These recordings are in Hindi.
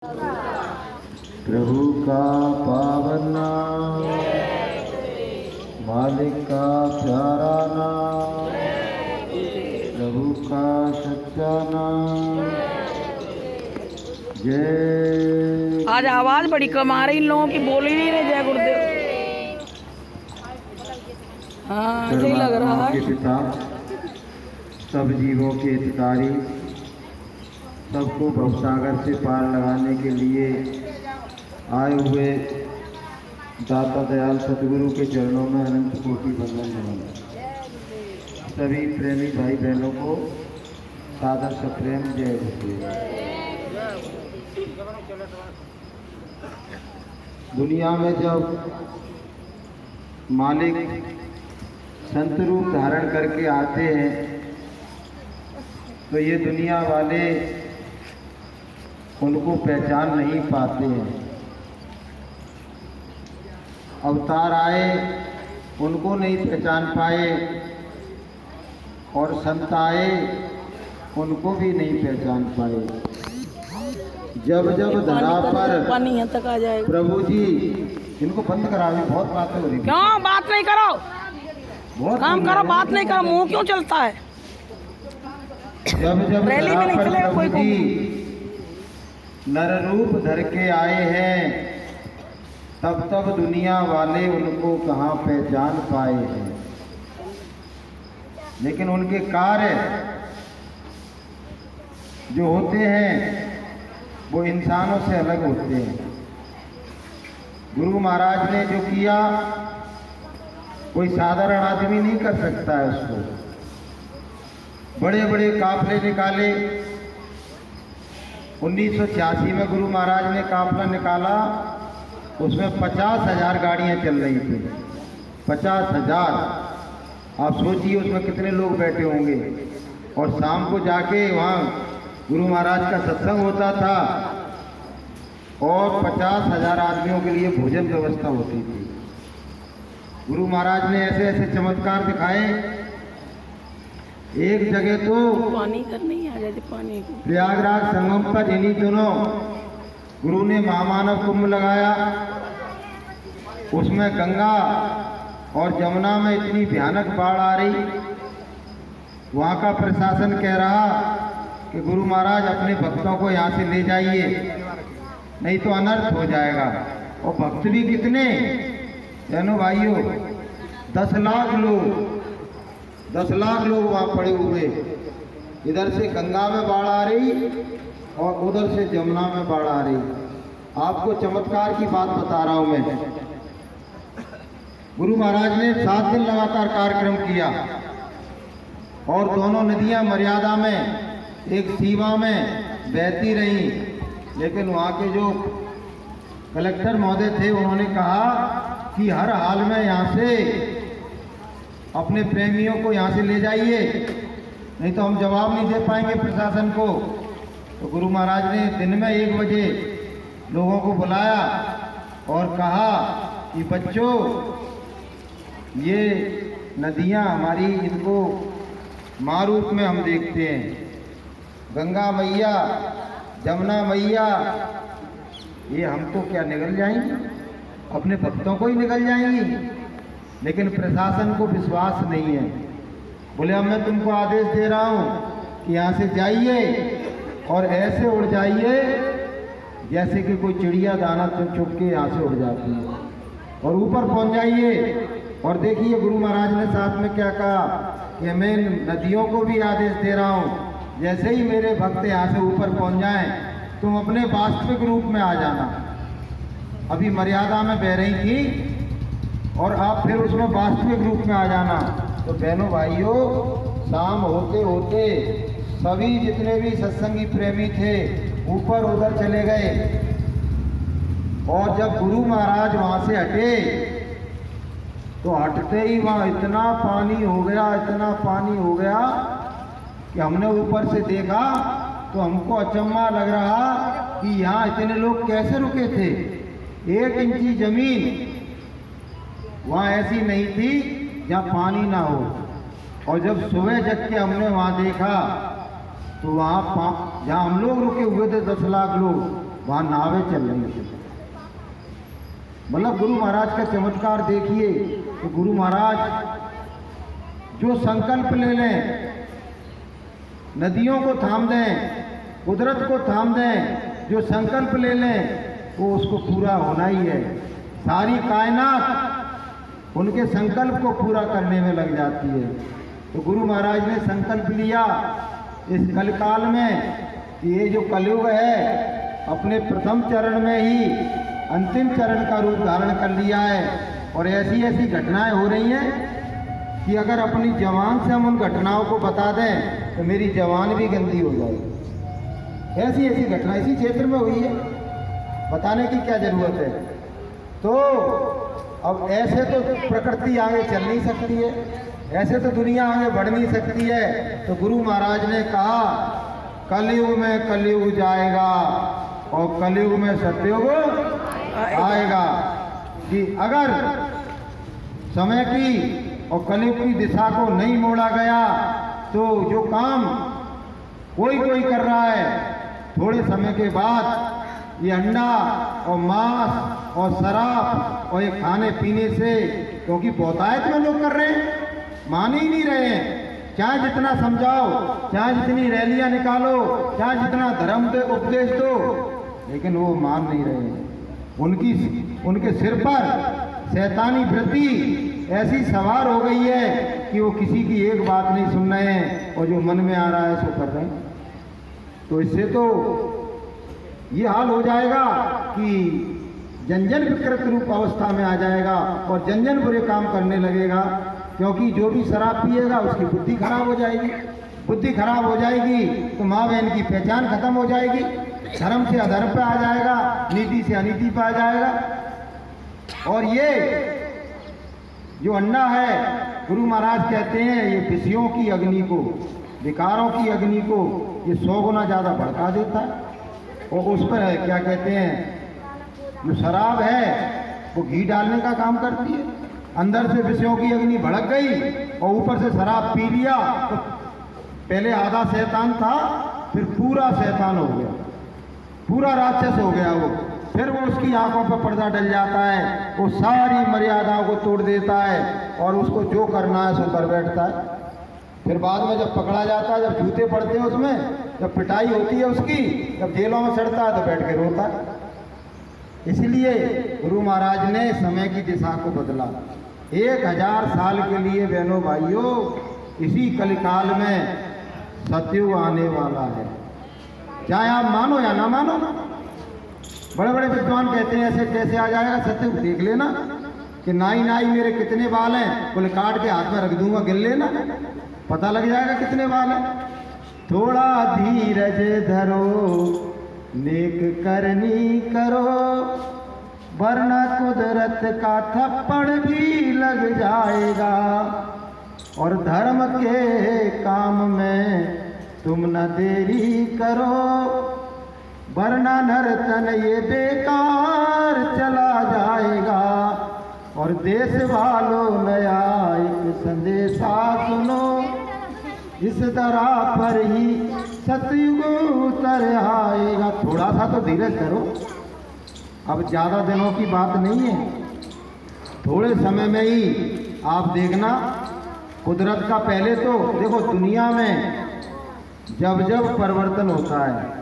प्रभु का पावन नाम, मालिक का प्यारा नाम, प्रभु का सच्चा नाम। जय। आज आवाज बड़ी कम आ रही, इन लोगों की बोल ही नहीं रहे। जय गुरुदेव। हाँ ऐसे ही लग रहा के है। पिता, सब जीवों के हितकारी, सबको भवसागर से पार लगाने के लिए आए हुए दाता दयाल सतगुरु के चरणों में अनंत कोटि वंदन है। सभी प्रेमी भाई बहनों को सादर सप्रेम जय गुरुदेव। दुनिया में जब मालिक संत रूप धारण करके आते हैं तो ये दुनिया वाले उनको पहचान नहीं पाते हैं। अवतार आए उनको नहीं पहचान पाए और संत आए उनको भी नहीं पहचान पाए। जब जब धरा पर पानी यहाँ तक आ जाएगा। प्रभु जी, इनको बंद करा, बहुत बातें हो रही। क्यों बात नहीं करो? बहुत काम करो, बात नहीं करो। मुंह क्यों चलता है? जब जब रैली में धरा पर निकलेगा कोई प्रभु जी नर रूप धर के आए हैं, तब तब दुनिया वाले उनको कहाँ पहचान पाए हैं। लेकिन उनके कार्य जो होते हैं वो इंसानों से अलग होते हैं। गुरु महाराज ने जो किया कोई साधारण आदमी नहीं कर सकता है उसको। बड़े बड़े काफले निकाले। 1986 में गुरु महाराज ने काफला निकाला, उसमें 50,000 गाड़ियां चल रही थी। 50,000। आप सोचिए उसमें कितने लोग बैठे होंगे। और शाम को जाके वहाँ गुरु महाराज का सत्संग होता था और 50,000 आदमियों के लिए भोजन व्यवस्था होती थी। गुरु महाराज ने ऐसे ऐसे चमत्कार दिखाए। एक जगह तो पानी करनी आ जाती, पानी प्रयागराज संगम पर इन्हीं दिनों गुरु ने महामानव कुंभ लगाया। उसमें गंगा और जमुना में इतनी भयानक बाढ़ आ रही, वहाँ का प्रशासन कह रहा कि गुरु महाराज अपने भक्तों को यहाँ से ले जाइए, नहीं तो अनर्थ हो जाएगा। और भक्त भी कितने, बहनों भाइयों, 10 लाख लोग, 10 लाख लोग वहाँ पड़े हुए। इधर से गंगा में बाढ़ आ रही और उधर से जमुना में बाढ़ आ रही। आपको चमत्कार की बात बता रहा हूँ मैं। गुरु महाराज ने 7 दिन लगातार कार्यक्रम किया और दोनों नदियाँ मर्यादा में एक सीमा में बहती रहीं। लेकिन वहाँ के जो कलेक्टर महोदय थे उन्होंने कहा कि हर हाल में यहाँ से अपने प्रेमियों को यहाँ से ले जाइए, नहीं तो हम जवाब नहीं दे पाएंगे प्रशासन को। तो गुरु महाराज ने दिन में 1 बजे लोगों को बुलाया और कहा कि बच्चों, ये नदियाँ हमारी, इनको माँ रूप में हम देखते हैं। गंगा मैया, जमुना मैया, ये हमको क्या निगल जाएंगी? अपने भक्तों को ही निगल जाएंगी। लेकिन प्रशासन को विश्वास नहीं है। बोले अब मैं तुमको आदेश दे रहा हूँ कि यहाँ से जाइए और ऐसे उड़ जाइए जैसे कि कोई चिड़िया दाना चुप के यहाँ से उड़ जाती है, और ऊपर पहुँच जाइए। और देखिए गुरु महाराज ने साथ में क्या कहा कि मैं नदियों को भी आदेश दे रहा हूँ, जैसे ही मेरे भक्त यहाँ से ऊपर पहुँच जाएं तुम अपने वास्तविक रूप में आ जाना। अभी मर्यादा में बह रही थी और आप फिर उसमें वास्तविक रूप में आ जाना। तो बहनों भाइयों, शाम होते होते सभी जितने भी सत्संगी प्रेमी थे ऊपर उधर चले गए। और जब गुरु महाराज वहाँ से हटे तो हटते ही वहाँ इतना पानी हो गया, इतना पानी हो गया कि हमने ऊपर से देखा तो हमको अचम्भा लग रहा कि यहाँ इतने लोग कैसे रुके थे। 1 इंची जमीन वहाँ ऐसी नहीं थी जहाँ पानी ना हो। और जब सुबह जग के हमने वहाँ देखा तो वहाँ जहाँ हम लोग रुके हुए थे 10 लाख लोग, वहाँ नावें चल रही थी। मतलब गुरु महाराज का चमत्कार देखिए कि गुरु महाराज जो संकल्प ले लें, नदियों को थाम दें, कुदरत को थाम दें, जो संकल्प ले लें वो उसको पूरा होना ही है। सारी कायनात उनके संकल्प को पूरा करने में लग जाती है। तो गुरु महाराज ने संकल्प लिया इस कलकाल में कि ये जो कलयुग है अपने प्रथम चरण में ही अंतिम चरण का रूप धारण कर लिया है, और ऐसी ऐसी घटनाएं हो रही हैं कि अगर अपनी जवान से हम उन घटनाओं को बता दें तो मेरी जवान भी गंदी हो जाएगी। ऐसी ऐसी घटना इसी क्षेत्र में हुई है, बताने की क्या जरूरत है। तो अब ऐसे तो प्रकृति आगे चल नहीं सकती है, ऐसे तो दुनिया आगे बढ़ नहीं सकती है। तो गुरु महाराज ने कहा कलयुग में कलयुग जाएगा और कलयुग में सतयुग आएगा, कि अगर समय की और कलयुग की दिशा को नहीं मोड़ा गया तो जो काम कोई कोई कर रहा है, थोड़े समय के बाद ये अंडा और मांस और शराब और ये खाने पीने से, क्योंकि बहुतायत में लोग कर रहे हैं, मान ही नहीं रहे हैं। चाहे जितना समझाओ, चाहे जितनी रैलियां निकालो, चाहे जितना धर्म दे उपदेश दो, लेकिन वो मान नहीं रहे हैं। उनके सिर पर शैतानी वृत्ति ऐसी सवार हो गई है कि वो किसी की एक बात नहीं सुन रहे हैं और जो मन में आ रहा है सो कर रहे हैं। तो इससे तो ये हाल हो जाएगा कि जन जन विकृत रूप अवस्था में आ जाएगा और जन जन बुरे काम करने लगेगा, क्योंकि जो भी शराब पिएगा उसकी बुद्धि खराब हो जाएगी। बुद्धि खराब हो जाएगी तो माँ बहन की पहचान खत्म हो जाएगी, धर्म से अधर्म पे आ जाएगा, नीति से अनीति पे आ जाएगा। और ये जो अंडा है, गुरु महाराज कहते हैं ये विषयों की अग्नि को, विकारों की अग्नि को ये 100 गुना ज़्यादा भड़का देता है। और उस पर क्या कहते हैं, जो शराब है वो घी डालने का काम करती है। अंदर से विषयों की अग्नि भड़क गई और ऊपर से शराब पी लिया तो पहले आधा शैतान था, फिर पूरा शैतान हो गया, पूरा राक्षस हो गया वो। फिर वो उसकी आंखों पर पर्दा डल जाता है, वो सारी मर्यादाओं को तोड़ देता है और उसको जो करना है सो कर बैठता है। फिर बाद में जब पकड़ा जाता है, जब जूते पड़ते हैं उसमें, जब पिटाई होती है उसकी, जब जेलों में सड़ता है तो बैठ के रोता है। इसलिए गुरु महाराज ने समय की दिशा को बदला। 1000 साल के लिए बहनों भाइयों इसी कलिकाल में सतयुग आने वाला है, चाहे आप मानो या ना मानो। बड़े बड़े विद्वान कहते हैं ऐसे कैसे आ जाएगा सतयुग, देख लेना कि नाई नाई मेरे कितने बाल हैं, बोले काट के हाथ में रख दूंगा, गिन लेना, पता लग जाएगा कितने बाल हैं। थोड़ा धीरज धरो, नेक करनी करो, वरना कुदरत का थप्पड़ भी लग जाएगा। और धर्म के काम में तुम न देरी करो, वरना नर्तन ये बेकार चला जाएगा। और देश वालों नया एक संदेशा सुनो, इस दरा पर ही सतयुग उतर आएगा। थोड़ा सा तो धीरज करो, अब ज़्यादा दिनों की बात नहीं है, थोड़े समय में ही आप देखना कुदरत का। पहले तो देखो दुनिया में जब जब परिवर्तन होता है,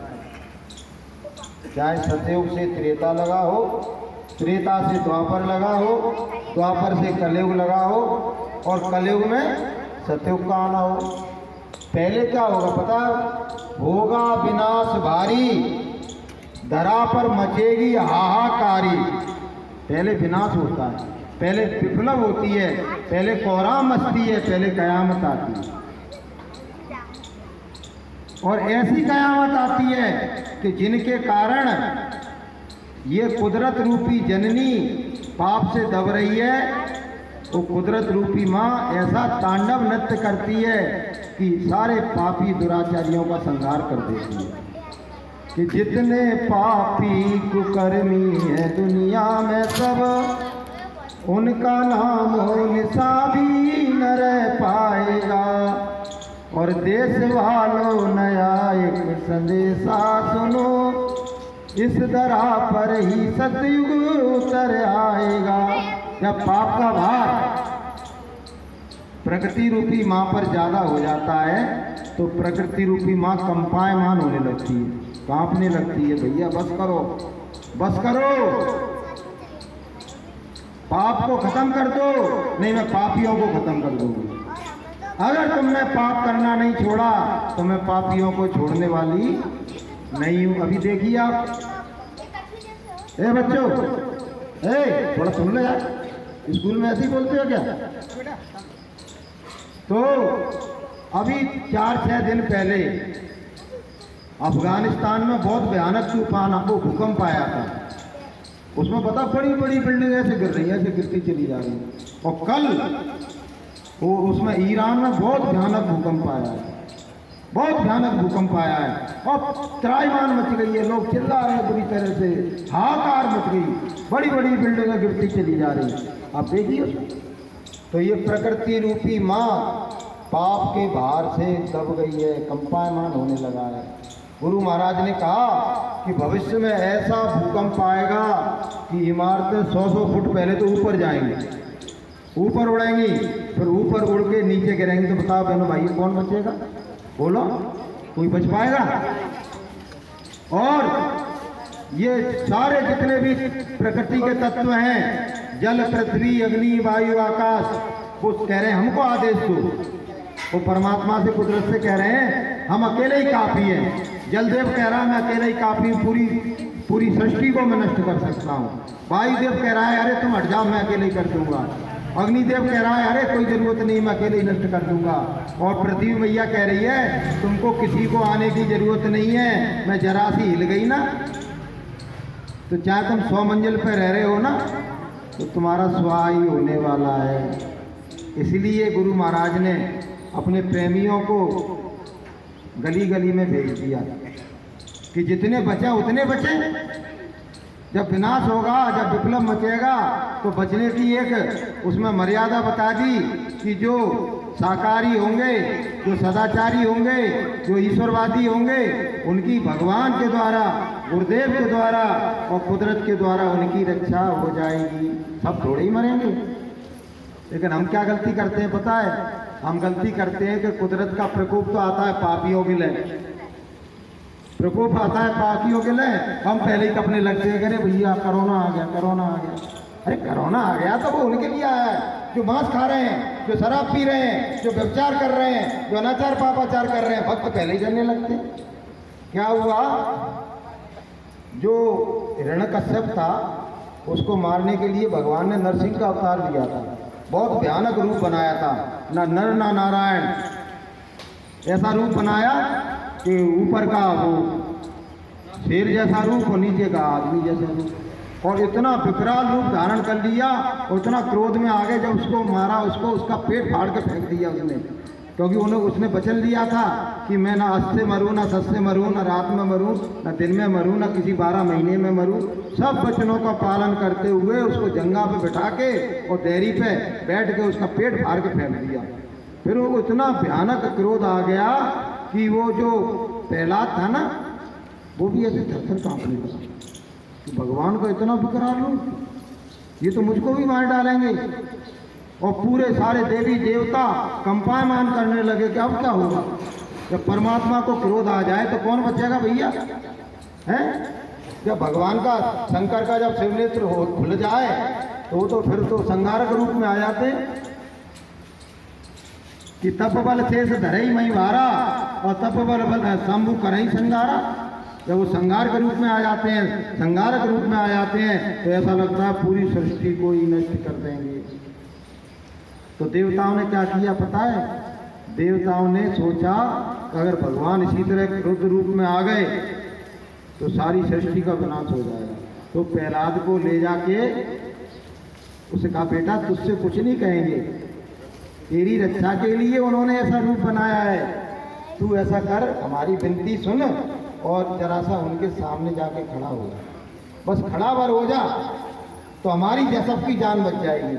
चाहे सतयुग से त्रेता लगा हो, त्रेता से द्वापर लगा हो, द्वापर से कलयुग लगा हो और कलयुग में सतयुग का आना हो, पहले क्या होगा पता? होगा विनाश भारी, धरा पर मचेगी हाहाकारी। पहले विनाश होता है, पहले विप्लव होती है, पहले कोहराम मचती है, पहले कयामत आती है। और ऐसी कयामत आती है कि जिनके कारण ये कुदरत रूपी जननी पाप से दब रही है, वो कुदरत रूपी माँ ऐसा तांडव नृत्य करती है कि सारे पापी दुराचारियों का संहार कर देती है। कि जितने पापी कुकर्मी हैं दुनिया में सब, उनका नाम हो निशा भी न रह पाएगा। और देश वालों नया एक संदेशा सुनो, इस दरा पर ही सतयुग उतर आएगा। जब पाप का भार प्रकृति रूपी माँ पर ज्यादा हो जाता है तो प्रकृति रूपी माँ कंपायमान होने लगती है, कांपने लगती है। भैया बस करो, बस करो, पाप को खत्म कर दो, नहीं मैं पापियों को खत्म कर दूंगी। अगर तुमने पाप करना नहीं छोड़ा तो मैं पापियों को छोड़ने वाली नहीं हूं। अभी देखिए आप, ए बच्चों, ए थोड़ा सुन लो यार, स्कूल में ऐसे ही बोलते हो क्या? तो अभी 4-6 दिन पहले अफगानिस्तान में बहुत भयानक तूफान, आपको भूकंप आया था। उसमें पता बड़ी बड़ी बिल्डिंग ऐसे गिर रही है, ऐसे गिरती चली जा रही है। और कल वो उसमें ईरान में बहुत भयानक भूकंप आया है, बहुत भयानक भूकंप आया है और त्राईमान मच गई है, लोग चिल्ला रहे हैं बुरी तरह से, हाहाकार मच गई, बड़ी बड़ी बिल्डिंगें गिरती चली जा रही। आप देखिए, तो ये प्रकृति रूपी माँ पाप के भार से दब गई है, कंपायमान होने लगा है। गुरु महाराज ने कहा कि भविष्य में ऐसा भूकंप आएगा कि इमारतें 100-100 फुट पहले तो ऊपर जाएंगी, ऊपर उड़ेंगी, फिर ऊपर उड़ के नीचे गिरेंगी। तो बताओ बहनों भाई, कौन बचेगा? बोलो, कोई बच पाएगा? और ये सारे जितने भी प्रकृति के तत्व हैं, जल, पृथ्वी, अग्नि, वायु, आकाश, वो कह रहे हैं हमको आदेश दो। वो परमात्मा से, कुदरत से कह रहे हैं हम अकेले ही काफी हैं। जलदेव कह रहा है मैं अकेले ही काफी, पूरी सृष्टि को मैं नष्ट कर सकता हूँ। वायुदेव कह रहा है अरे तुम हट जाओ, मैं अकेले ही कर दूंगा। अग्निदेव कह रहा है अरे कोई जरूरत नहीं, मैं अकेले ही नष्ट कर दूंगा। और पृथ्वी मैया कह रही है तुमको किसी को आने की जरूरत नहीं है, मैं जरा सी हिल गई ना तो चाहे तुम 100 मंजिल पे रह रहे हो ना तो तुम्हारा स्वाहा ही होने वाला है। इसलिए गुरु महाराज ने अपने प्रेमियों को गली गली में भेज दिया कि जितने बचे उतने बचे। जब विनाश होगा, जब विप्लव मचेगा तो बचने की एक उसमें मर्यादा बता दी कि जो शाकाहारी होंगे, जो सदाचारी होंगे, जो ईश्वरवादी होंगे, उनकी भगवान के द्वारा, गुरुदेव के द्वारा और कुदरत के द्वारा उनकी रक्षा हो जाएगी। सब थोड़े ही मरेंगे। लेकिन हम क्या गलती करते हैं पता है? हम गलती करते हैं कि कुदरत का प्रकोप तो आता है पापियों के लिए, प्रकोप आता है पापियों के लिए, हम पहले ही कपने लगते हैं, अरे भैया कोरोना आ गया, कोरोना आ गया। अरे कोरोना आ गया तो वो उनके लिए आया है जो मांस खा रहे हैं, जो शराब पी रहे हैं, जो व्यभिचार कर रहे हैं, जो अनाचार पापाचार कर रहे हैं, भक्त पहले ही जलने लगते हैं। क्या हुआ? जो हिरण्यकश्यप था उसको मारने के लिए भगवान ने नरसिंह का अवतार लिया था, बहुत भयानक रूप बनाया था, ना नर ना नारायण, ऐसा रूप बनाया कि ऊपर का वो शेर जैसा रूप और नीचे का आदमी जैसा रूप, और इतना विकराल रूप धारण कर लिया और इतना क्रोध में आ गए, जब उसको मारा उसको उसका पेट फाड़ के फेंक दिया उसने, क्योंकि उसने वचन लिया था कि मैं ना अस्त से मरूँ, ना सस से मरूँ, ना रात में मरूँ, ना दिन में मरूँ, ना किसी 12 महीने में मरूँ। सब वचनों का पालन करते हुए उसको जंगा पे बिठा के और देहरी पे बैठ के उसका पेट फाड़ के फेंक दिया। फिर वो इतना भयानक क्रोध आ गया कि वो जो प्रहलाद था ना, वो भी ऐसे थर-थर कांपने लगा कि भगवान को इतना विकराल रूप, ये तो मुझको भी मार डालेंगे। और पूरे सारे देवी देवता कंपायमान करने लगे कि अब क्या होगा? जब परमात्मा को क्रोध आ जाए तो कौन बचेगा भैया? हैं? जब भगवान का, शंकर का जब शिवनेत्र खुल जाए तो फिर तो संहारक रूप में आ जाते हैं कि तप बल शेष धरई मई भारा और तप बल शंभु करई संगारा। जब वो संहार के रूप में आ जाते हैं, संहारक रूप में आ जाते हैं तो ऐसा लगता है पूरी सृष्टि को ही नष्ट कर देंगे। तो देवताओं ने क्या किया पता है? देवताओं ने सोचा कि अगर भगवान इसी तरह रुद्र रूप में आ गए तो सारी सृष्टि का विनाश हो जाएगा। तो प्रहलाद को ले जाके उसे कहा बेटा तुझसे कुछ नहीं कहेंगे, तेरी रक्षा के लिए उन्होंने ऐसा रूप बनाया है, तू ऐसा कर, हमारी विनती सुन और जरा सा उनके सामने जाके खड़ा हो जा, बस खड़ा बर हो जा तो हमारी सबकी जान बच जाएगी।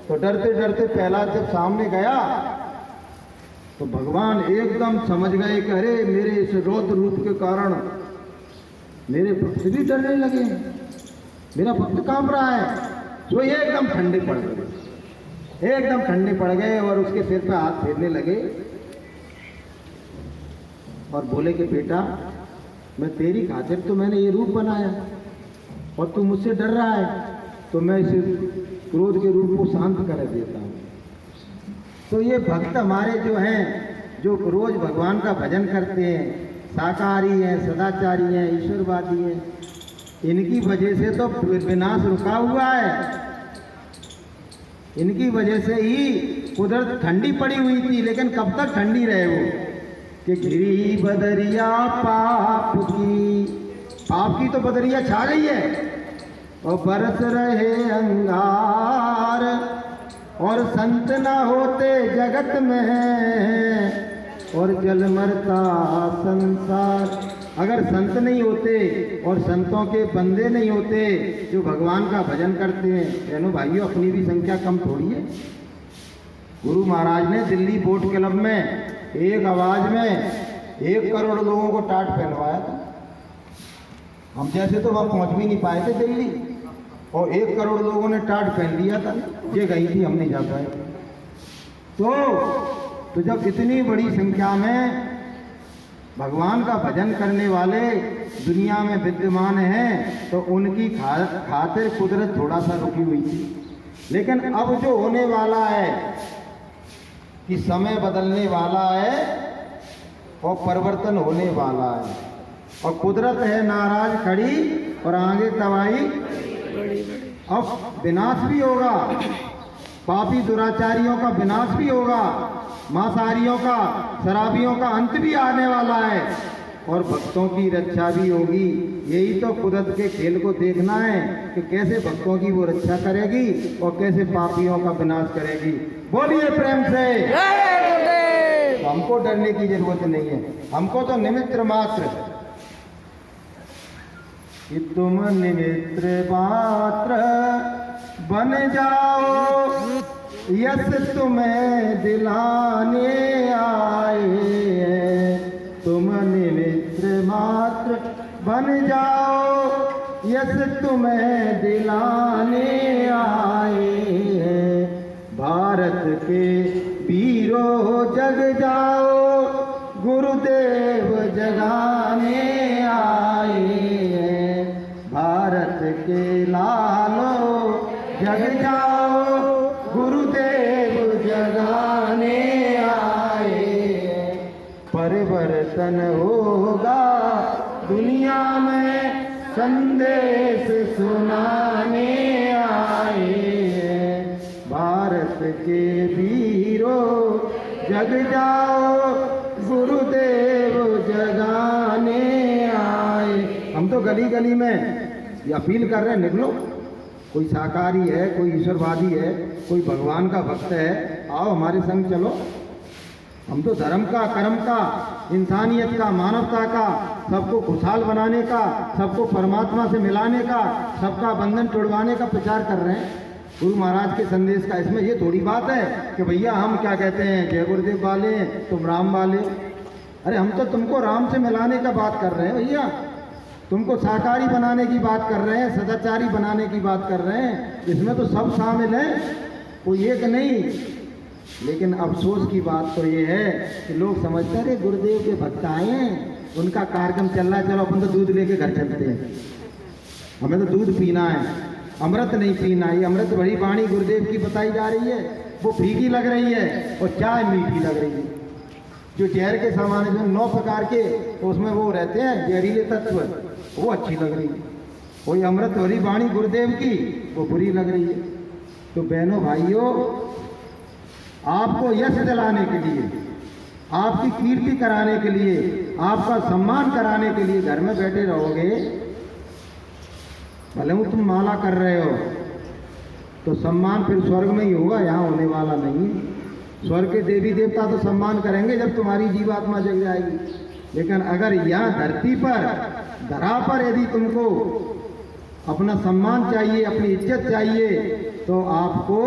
तो डरते डरते प्रहलाद जब सामने गया तो भगवान एकदम समझ गए कि अरे मेरे इस रौद्र रूप के कारण मेरे भक्त भी डरने लगे, मेरा भक्त कांप रहा है। तो ये एकदम ठंडे पड़ गए, एकदम ठंडे पड़ गए और उसके सिर पे हाथ फेरने लगे और बोले कि बेटा, मैं तेरी खातिर तो मैंने ये रूप बनाया और तू मुझसे डर रहा है, तो मैं इस क्रोध के रूप को शांत कर देता हूँ। तो ये भक्त हमारे जो हैं, जो रोज भगवान का भजन करते हैं, शाकाहारी हैं, सदाचारी हैं, ईश्वरवादी हैं, इनकी वजह से तो विनाश रुका हुआ है। इनकी वजह से ही कुदरत ठंडी पड़ी हुई थी, लेकिन कब तक ठंडी रहे वो कि घिरी बदरिया पाप की तो बदरिया छा गई है और बरस रहे अंगार, और संत ना होते जगत में और जल मरता संसार। अगर संत नहीं होते और संतों के बंदे नहीं होते जो भगवान का भजन करते हैं, बहनों भाइयों, अपनी भी संख्या कम थोड़ी है। गुरु महाराज ने दिल्ली बोट क्लब में एक आवाज में 1 करोड़ लोगों को टाट पहनवाया था। हम जैसे तो वहाँ पहुँच भी नहीं पाए थे दिल्ली, और 1 करोड़ लोगों ने टाट पहन लिया था। ये गई थी, हम नहीं जा पाए। तो जब इतनी बड़ी संख्या में भगवान का भजन करने वाले दुनिया में विद्यमान हैं, तो उनकी खातिर कुदरत थोड़ा सा रुकी हुई थी। लेकिन अब जो होने वाला है कि समय बदलने वाला है और परिवर्तन होने वाला है, और कुदरत है नाराज खड़ी और आगे तबाही। अब विनाश भी होगा, पापी दुराचारियों का विनाश भी होगा, मांसाहारियों का, शराबियों का अंत भी आने वाला है, और भक्तों की रक्षा भी होगी। यही तो कुदरत के खेल को देखना है कि कैसे भक्तों की वो रक्षा करेगी और कैसे पापियों का विनाश करेगी। बोलिए प्रेम से। तो हमको डरने की जरूरत नहीं है, हमको तो निमित्त मात्र कि तुम निमित्त मात्र बन जाओ, यस तुम्हें दिलाने आए हैं। तुम निमित्त मात्र बन जाओ, यस तुम्हें दिलाने आए हैं। भारत के वीरों जग जाओ, गुरुदेव जगाने आए हैं। भारत के लालो जग जाओ, गुरुदेव जगाने आए हैं। परिवर्तन होगा दुनिया में, संदेश सुनाने आए हैं। भारत के वीरों जग जाओ, गुरुदेव जगाने आए। हम तो गली गली में ये अपील कर रहे हैं, निकलो। कोई शाकाहारी है, कोई ईश्वरवादी है, कोई भगवान का भक्त है, आओ हमारे संग चलो। हम तो धर्म का, कर्म का, इंसानियत का, मानवता का, सबको खुशहाल बनाने का, सबको परमात्मा से मिलाने का, सबका बंधन तोड़वाने का प्रचार कर रहे हैं, गुरु महाराज के संदेश का। इसमें ये थोड़ी बात है कि भैया हम क्या कहते हैं, जय गुरुदेव वाले, तुम राम वाले। अरे हम तो तुमको राम से मिलाने का बात कर रहे हैं भैया, तुमको शाकाहारी बनाने की बात कर रहे हैं, सदाचारी बनाने की बात कर रहे हैं। इसमें तो सब शामिल हैं, कोई एक नहीं। लेकिन अफसोस की बात तो ये है कि लोग समझते हैं गुरुदेव के भक्त आए हैं, उनका कार्यक्रम चल रहा है, चलो अपन तो दूध लेके घर चलते हैं, हमें तो दूध पीना है, अमृत नहीं पीना। ये अमृत भरी वाणी गुरुदेव की बताई जा रही है, वो फीकी लग रही है और चाय मीठी लग रही है। जो जहर के सामान जो 9 प्रकार के तो उसमें वो रहते हैं जहरीले तत्व, वो अच्छी लग रही है। कोई अमृत भरी वाणी गुरुदेव की वो बुरी लग रही है। तो बहनों भाइयों, आपको यश दिलाने के लिए, आपकी कीर्ति कराने के लिए, आपका सम्मान कराने के लिए घर में बैठे रहोगे, भले वो तुम माला कर रहे हो, तो सम्मान फिर स्वर्ग में ही होगा, यहाँ होने वाला नहीं। स्वर्ग के देवी देवता तो सम्मान करेंगे जब तुम्हारी जीवात्मा जग जाएगी, लेकिन अगर यहाँ धरती पर, धरा पर यदि तुमको अपना सम्मान चाहिए, अपनी इज्जत चाहिए, तो आपको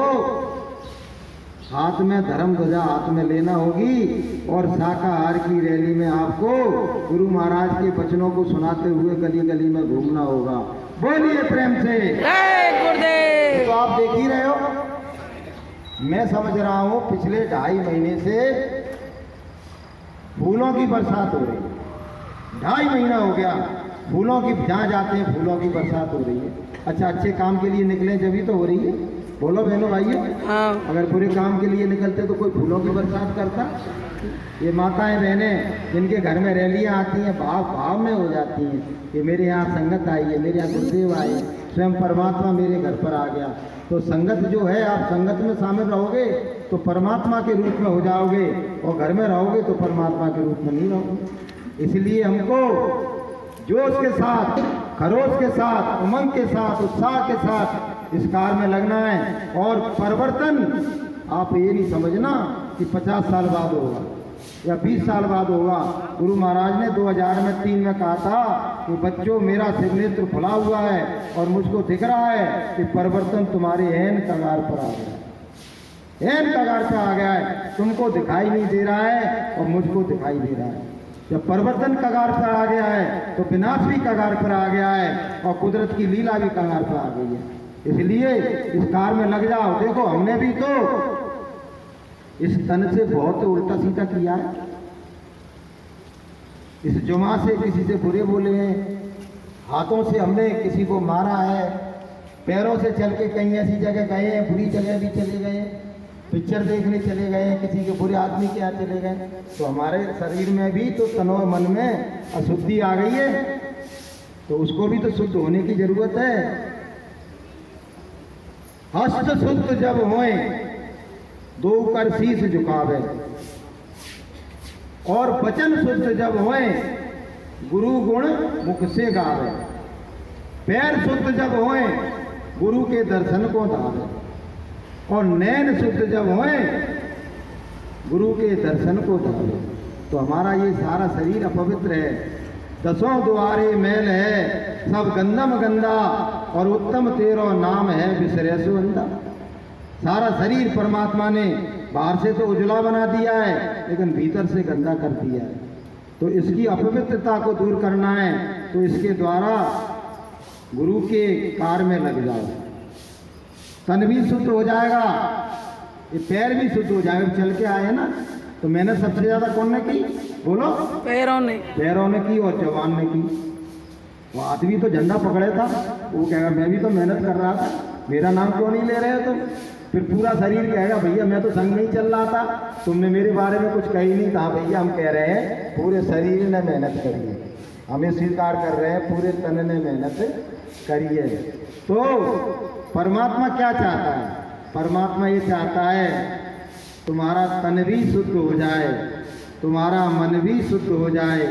हाथ में धर्म ध्वजा हाथ में लेना होगी और शाकाहार की रैली में आपको गुरु महाराज के वचनों को सुनाते हुए गली गली में घूमना होगा। बोलिए प्रेम से जय गुरुदेव। तो आप देख ही रहे हो, मैं समझ रहा हूं पिछले 2.5 महीने से फूलों की बरसात हो रही है। 2.5 महीना हो गया फूलों की, जहाँ जाते हैं फूलों की बरसात हो रही है। अच्छा, अच्छे काम के लिए निकले जब तो हो रही है। बोलो बहनों भाइयों, हाँ। अगर बुरे काम के लिए निकलते तो कोई फूलों की बरसात करता? ये माताएं बहनें जिनके घर में रैलियां आती हैं, भाव भाव में हो जाती हैं कि मेरे यहाँ संगत आई है, मेरे यहाँ गुरुदेव आए, स्वयं परमात्मा मेरे घर पर आ गया। तो संगत जो है, आप संगत में शामिल रहोगे तो परमात्मा के रूप में हो जाओगे, और घर में रहोगे तो परमात्मा के रूप में नहीं रहोगे। इसलिए हमको जोश के साथ, खरोश के साथ, उमंग के साथ, उत्साह के साथ इस कार्य में लगना है। और परिवर्तन आप ये नहीं समझना कि 50 साल बाद होगा या 20 साल बाद होगा। गुरु महाराज ने 2003 में कहा था कि बच्चों, मेरा शिव नेत्र खुला हुआ है और मुझको दिख रहा है कि परिवर्तन तुम्हारे ऐन कगार पर आ गया है, ऐन कगार पर आ गया है। तुमको दिखाई नहीं दे रहा है और मुझको दिखाई दे रहा है। जब परिवर्तन कगार पर आ गया है तो विनाश भी कगार पर आ गया है और कुदरत की लीला भी कगार पर आ गई है। इसलिए इस कार्य में लग जाओ। देखो, हमने भी तो इस तन से बहुत उल्टा सीधा किया है। इस जुमा से किसी से बुरे बोले हैं, हाथों से हमने किसी को मारा है, पैरों से चल के कहीं ऐसी जगह गए हैं, बुरी जगह भी चले गए, पिक्चर देखने चले गए, किसी के बुरे आदमी के यहाँ चले गए। तो हमारे शरीर में भी तो तनो मन में अशुद्धि आ गई है, तो उसको भी तो शुद्ध होने की जरूरत है। हस्त शुद्ध जब होए दो कर शीश झुकावे, और वचन शुद्ध जब होए गुरु गुण मुख से गावे। पैर शुद्ध जब होए गुरु के दर्शन को धावे, और नैन शुद्ध जब होए गुरु के दर्शन को धावे। तो हमारा ये सारा शरीर अपवित्र है, 10 द्वारे मैल है, सब गंदम गंदा, और उत्तम तेरो नाम है बिसरे सुंदा। सारा शरीर परमात्मा ने बाहर से तो उजला बना दिया है, लेकिन भीतर से गंदा कर दिया है। तो इसकी अपवित्रता को दूर करना है, तो इसके द्वारा गुरु के कार्य में लग जाओ। तन भी शुद्ध हो जाएगा, ये पैर भी शुद्ध हो जाएगा। चल के आए ना, तो मेहनत सबसे ज्यादा कौन ने की? बोलो। पैरों ने की और जवान ने की। वो आदमी तो झंडा पकड़े था, वो कहेगा मैं भी तो मेहनत कर रहा था, मेरा नाम क्यों नहीं ले रहे हो तुम? फिर पूरा शरीर कहेगा भैया मैं तो संग नहीं चल रहा था, तुमने मेरे बारे में कुछ कही नहीं। कहा भैया हम कह रहे हैं पूरे शरीर ने मेहनत करी है, हमें स्वीकार कर रहे हैं पूरे तन ने मेहनत करी है। तो परमात्मा क्या चाहता है? परमात्मा ये चाहता है तुम्हारा तन भी शुद्ध हो जाए, तुम्हारा मन भी शुद्ध हो जाए,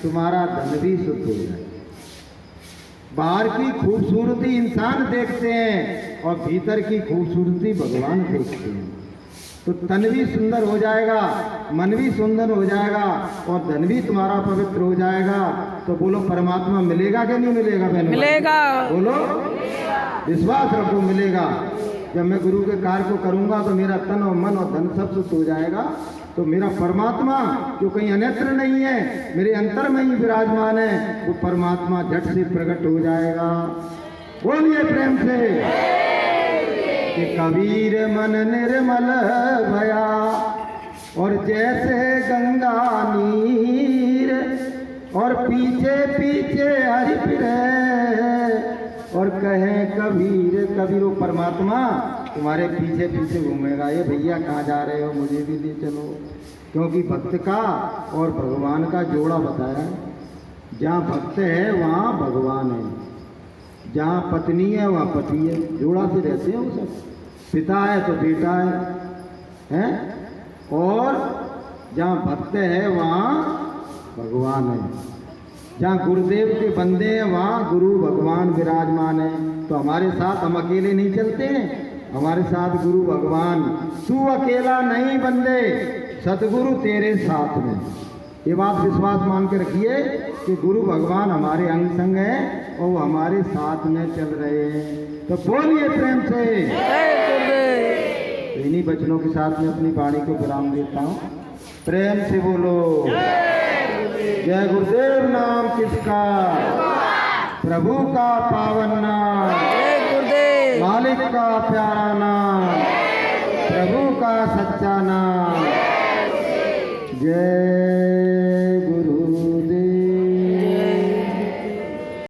तुम्हारा धन भी शुद्ध हो जाए। बाहर की खूबसूरती इंसान देखते हैं और भीतर की खूबसूरती भगवान देखते हैं। तो तन भी सुंदर हो जाएगा, मन भी सुंदर हो जाएगा, और धन भी तुम्हारा पवित्र हो जाएगा। तो बोलो परमात्मा मिलेगा कि नहीं मिलेगा? बहनों मिलेगा। बोलो, विश्वास रखो मिलेगा। जब मैं गुरु के कार्य को करूंगा तो मेरा तन और मन और धन सब शुद्ध हो जाएगा। तो मेरा परमात्मा जो कहीं अन्यत्र नहीं है, मेरे अंतर में ही विराजमान है, वो परमात्मा झट से प्रकट हो जाएगा। बोलिए प्रेम से कि कबीर मन निर्मल भया, और जैसे गंगा नीर, और पीछे पीछे हरि फिरे, और कहे कबीर कबीर परमात्मा तुम्हारे पीछे पीछे घूमेगा। ये भैया कहाँ जा रहे हो, मुझे भी ले चलो। क्योंकि भक्त का और भगवान का जोड़ा बताया, जहाँ भक्त है वहाँ भगवान है, जहाँ पत्नी है वहाँ पति है, जोड़ा से रहते हैं वो सब। पिता है तो बेटा है? और जहाँ भक्त है वहाँ भगवान है, जहाँ गुरुदेव के बंदे हैं वहाँ गुरु भगवान विराजमान है। तो हमारे साथ हम अकेले नहीं चलते हैं, हमारे साथ गुरु भगवान। तू अकेला नहीं बंदे, सतगुरु तेरे साथ में। ये बात विश्वास मान के रखिए कि गुरु भगवान हमारे अंग संग हैं और वो हमारे साथ में चल रहे हैं। तो बोलिए प्रेम से। इन्हीं वचनों के साथ में अपनी वाणी को विराम देता हूँ। प्रेम से बोलो जय गुरुदेव। नाम किसका? प्रभु का पावन नाम, जय गुरुदेव। मालिक का प्यारा नाम, प्रभु का सच्चा नाम। जय